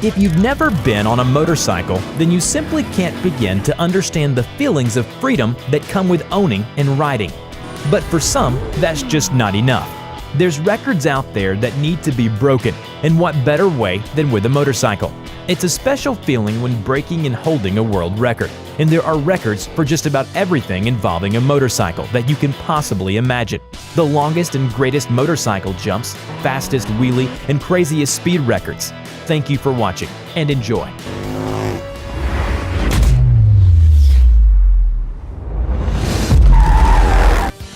If you've never been on a motorcycle, then you simply can't begin to understand the feelings of freedom that come with owning and riding. But for some, that's just not enough. There's records out there that need to be broken, and what better way than with a motorcycle? It's a special feeling when breaking and holding a world record, and there are records for just about everything involving a motorcycle that you can possibly imagine. The longest and greatest motorcycle jumps, fastest wheelie, and craziest speed records. Thank you for watching, and enjoy.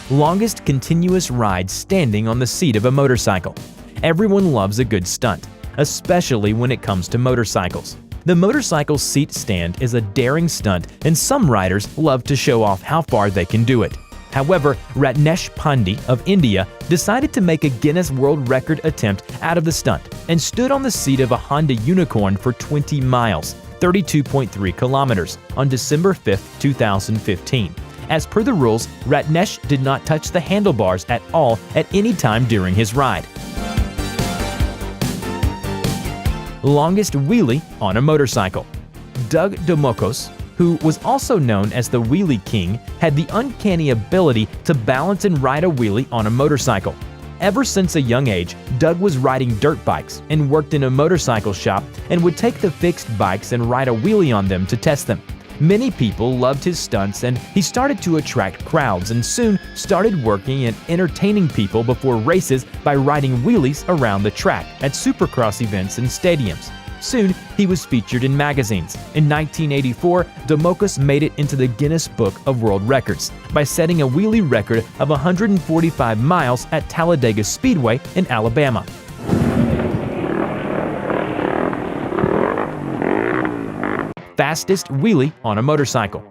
Longest continuous ride standing on the seat of a motorcycle. Everyone loves a good stunt, especially when it comes to motorcycles. The motorcycle seat stand is a daring stunt, and some riders love to show off how far they can do it. However, Ratnesh Pandey of India decided to make a Guinness World Record attempt out of the stunt and stood on the seat of a Honda Unicorn for 20 miles, 32.3 kilometers, on December 5, 2015. As per the rules, Ratnesh did not touch the handlebars at all at any time during his ride. Longest wheelie on a motorcycle. Doug Domokos, who was also known as the Wheelie King, had the uncanny ability to balance and ride a wheelie on a motorcycle. Ever since a young age, Doug was riding dirt bikes and worked in a motorcycle shop and would take the fixed bikes and ride a wheelie on them to test them. Many people loved his stunts, and he started to attract crowds and soon started working and entertaining people before races by riding wheelies around the track at supercross events and stadiums. Soon, he was featured in magazines. In 1984, Domokos made it into the Guinness Book of World Records by setting a wheelie record of 145 miles at Talladega Speedway in Alabama. Fastest wheelie on a motorcycle.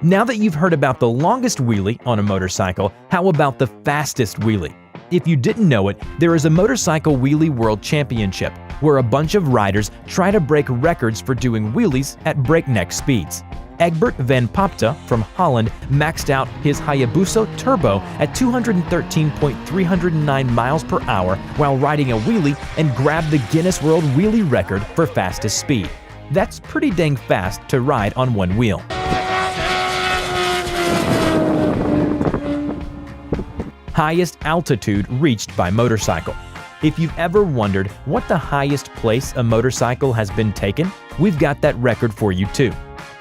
Now that you've heard about the longest wheelie on a motorcycle, how about the fastest wheelie? If you didn't know it, there is a Motorcycle Wheelie World Championship where a bunch of riders try to break records for doing wheelies at breakneck speeds. Egbert van Popta from Holland maxed out his Hayabusa Turbo at 213.309 miles per hour while riding a wheelie and grabbed the Guinness World Wheelie Record for fastest speed. That's pretty dang fast to ride on one wheel. Highest altitude reached by motorcycle. If you've ever wondered what the highest place a motorcycle has been taken, we've got that record for you too.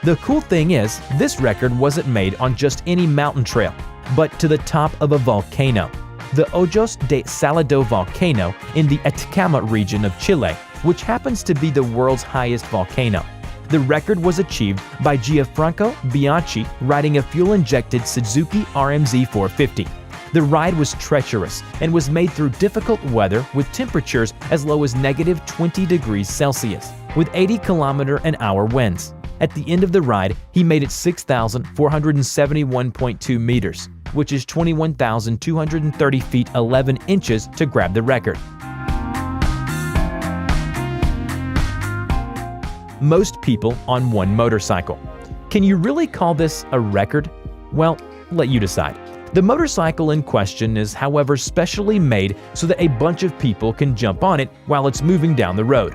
The cool thing is, this record wasn't made on just any mountain trail, but to the top of a volcano. The Ojos de Salado volcano in the Atacama region of Chile, which happens to be the world's highest volcano. The record was achieved by Gianfranco Bianchi riding a fuel-injected Suzuki RMZ 450. The ride was treacherous and was made through difficult weather with temperatures as low as -20 degrees Celsius, with 80 km/h winds. At the end of the ride, he made it 6,471.2 meters, which is 21,230 feet 11 inches to grab the record. Most people on one motorcycle. Can you really call this a record? Well, let you decide. The motorcycle in question is, however, specially made so that a bunch of people can jump on it while it's moving down the road.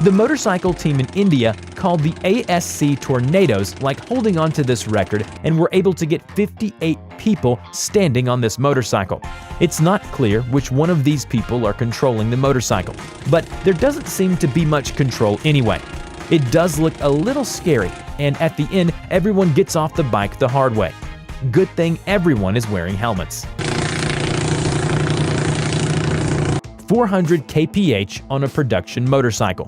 The motorcycle team in India called the ASC Tornadoes like holding on to this record and were able to get 58 people standing on this motorcycle. It's not clear which one of these people are controlling the motorcycle, but there doesn't seem to be much control anyway. It does look a little scary, and at the end, everyone gets off the bike the hard way. Good thing everyone is wearing helmets. 400 kph on a production motorcycle.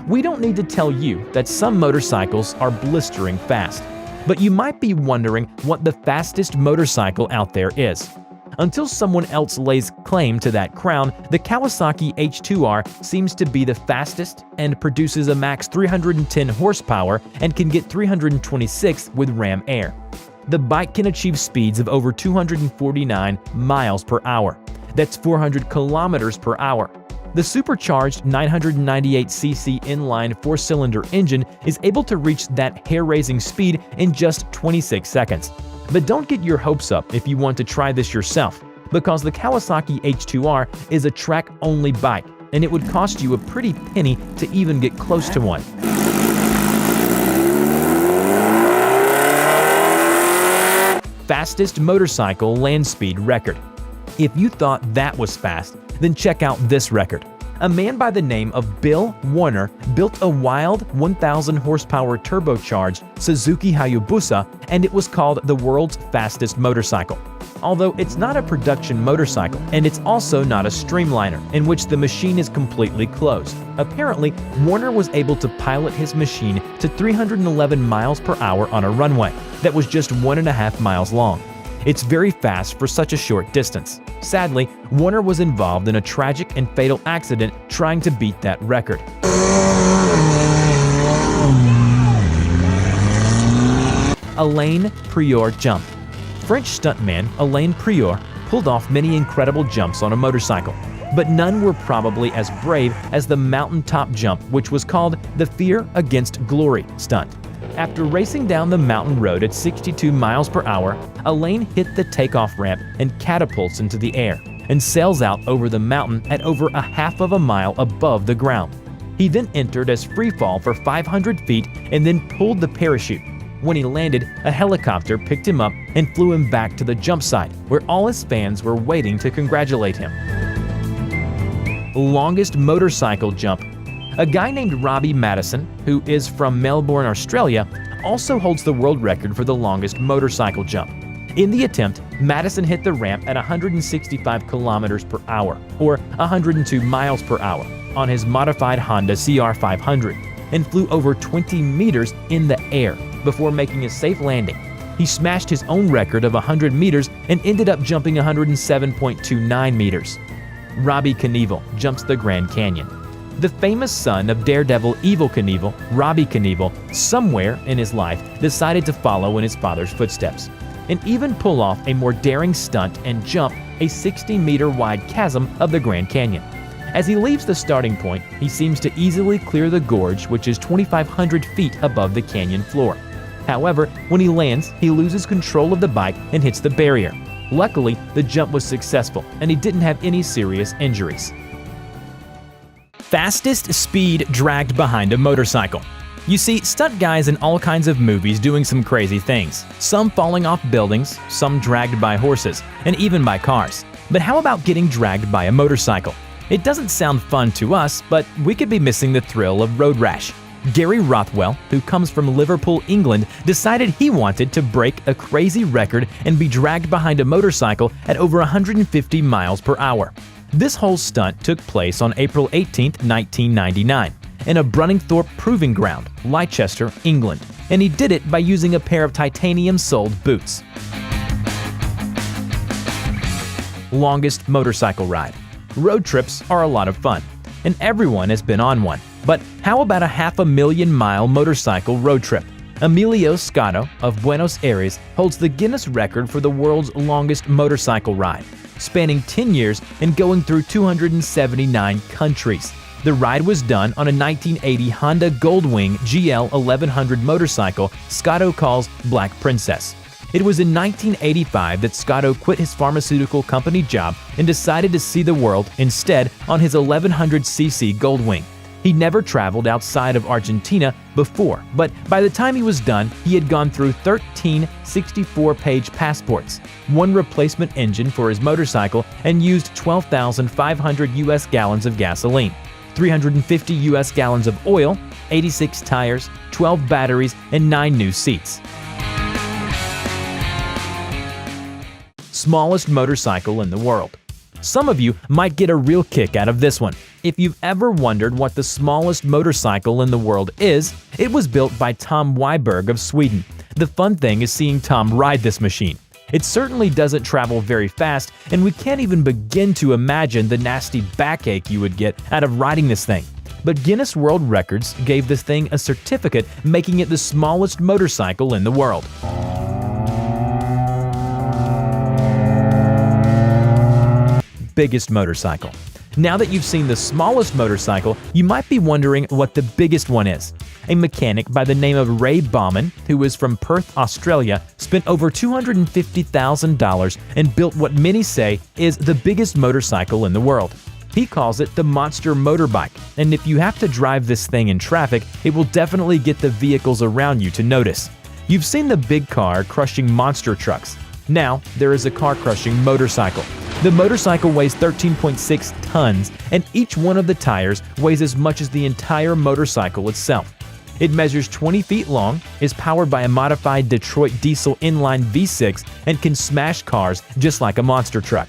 We don't need to tell you that some motorcycles are blistering fast, but you might be wondering what the fastest motorcycle out there is. Until someone else lays claim to that crown, the Kawasaki H2R seems to be the fastest and produces a max 310 horsepower and can get 326 with ram air. The bike can achieve speeds of over 249 miles per hour. That's 400 kilometers per hour. The supercharged 998cc inline four-cylinder engine is able to reach that hair-raising speed in just 26 seconds. But don't get your hopes up if you want to try this yourself, because the Kawasaki H2R is a track-only bike. and it would cost you a pretty penny to even get close to one. Fastest motorcycle land speed record. If you thought that was fast, then check out this record. A man by the name of Bill Warner built a wild 1,000 horsepower turbocharged Suzuki Hayabusa, and it was called the world's fastest motorcycle. Although it's not a production motorcycle, and it's also not a streamliner, in which the machine is completely closed. Apparently, Warner was able to pilot his machine to 311 miles per hour on a runway that was just 1.5 miles long. It's very fast for such a short distance. Sadly, Warner was involved in a tragic and fatal accident trying to beat that record. Alain Prieur jump. French stuntman Alain Prieur pulled off many incredible jumps on a motorcycle, but none were probably as brave as the mountaintop jump, which was called the Fear Against Glory stunt. After racing down the mountain road at 62 miles per hour, Alain hit the takeoff ramp and catapults into the air and sails out over the mountain at over a half of a mile above the ground. He then entered as freefall for 500 feet and then pulled the parachute. When he landed, a helicopter picked him up and flew him back to the jump site, where all his fans were waiting to congratulate him. Longest motorcycle jump. A guy named Robbie Madison, who is from Melbourne, Australia, also holds the world record for the longest motorcycle jump. In the attempt, Madison hit the ramp at 165 kilometers per hour, or 102 miles per hour, on his modified Honda CR500, and flew over 20 meters in the air before making a safe landing. He smashed his own record of 100 meters and ended up jumping 107.29 meters. Robbie Knievel jumps the Grand Canyon. The famous son of daredevil Evel Knievel, Robbie Knievel, somewhere in his life decided to follow in his father's footsteps and even pull off a more daring stunt and jump a 60-meter wide chasm of the Grand Canyon. As he leaves the starting point, he seems to easily clear the gorge, which is 2,500 feet above the canyon floor. However, when he lands, he loses control of the bike and hits the barrier. Luckily, the jump was successful and he didn't have any serious injuries. Fastest speed dragged behind a motorcycle. You see stunt guys in all kinds of movies doing some crazy things, some falling off buildings, some dragged by horses, and even by cars. But how about getting dragged by a motorcycle? It doesn't sound fun to us, but we could be missing the thrill of road rash. Gary Rothwell, who comes from Liverpool, England, decided he wanted to break a crazy record and be dragged behind a motorcycle at over 150 miles per hour. This whole stunt took place on April 18, 1999, in a Brunningthorpe Proving Ground, Leicester, England, and he did it by using a pair of titanium-soled boots. Longest motorcycle ride. Road trips are a lot of fun, and everyone has been on one. But how about a 500,000-mile motorcycle road trip? Emilio Scotto of Buenos Aires holds the Guinness record for the world's longest motorcycle ride, spanning 10 years and going through 279 countries. The ride was done on a 1980 Honda Goldwing GL 1100 motorcycle Scotto calls Black Princess. It was in 1985 that Scotto quit his pharmaceutical company job and decided to see the world instead on his 1100cc Goldwing. He never traveled outside of Argentina before, but by the time he was done, he had gone through 13 64-page passports, one replacement engine for his motorcycle, and used 12,500 US gallons of gasoline, 350 US gallons of oil, 86 tires, 12 batteries, and 9 new seats. Smallest motorcycle in the world. Some of you might get a real kick out of this one. If you've ever wondered what the smallest motorcycle in the world is, it was built by Tom Wiberg of Sweden. The fun thing is seeing Tom ride this machine. It certainly doesn't travel very fast, and we can't even begin to imagine the nasty backache you would get out of riding this thing. But Guinness World Records gave this thing a certificate, making it the smallest motorcycle in the world. Biggest motorcycle. Now that you've seen the smallest motorcycle, you might be wondering what the biggest one is. A mechanic by the name of Ray Bauman, who is from Perth, Australia, spent over $250,000 and built what many say is the biggest motorcycle in the world. He calls it the monster motorbike, and if you have to drive this thing in traffic, it will definitely get the vehicles around you to notice. You've seen the big car crushing monster trucks. Now, there is a car-crushing motorcycle. The motorcycle weighs 13.6 tons, and each one of the tires weighs as much as the entire motorcycle itself. It measures 20 feet long, is powered by a modified Detroit diesel inline V6, and can smash cars just like a monster truck.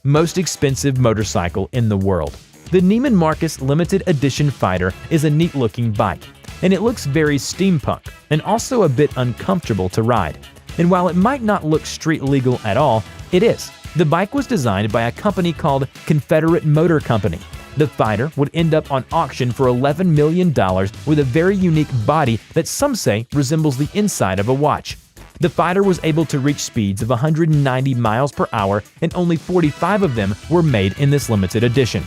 Most expensive motorcycle in the world. The Neiman Marcus Limited Edition Fighter is a neat-looking bike, and it looks very steampunk and also a bit uncomfortable to ride. And while it might not look street legal at all, it is. The bike was designed by a company called Confederate Motor Company. The Fighter would end up on auction for $11 million with a very unique body that some say resembles the inside of a watch. The Fighter was able to reach speeds of 190 miles per hour, and only 45 of them were made in this limited edition.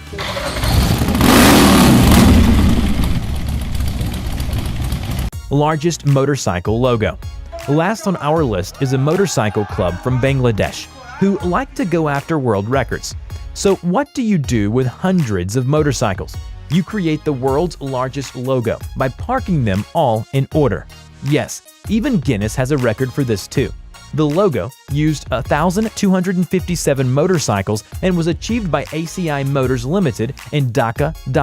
Largest motorcycle logo. Last on our list is a motorcycle club from Bangladesh who like to go after world records. So what do you do with hundreds of motorcycles? You create the world's largest logo by parking them all in order. Yes, even Guinness has a record for this too. The logo used 1,257 motorcycles and was achieved by ACI Motors Limited in Dhaka,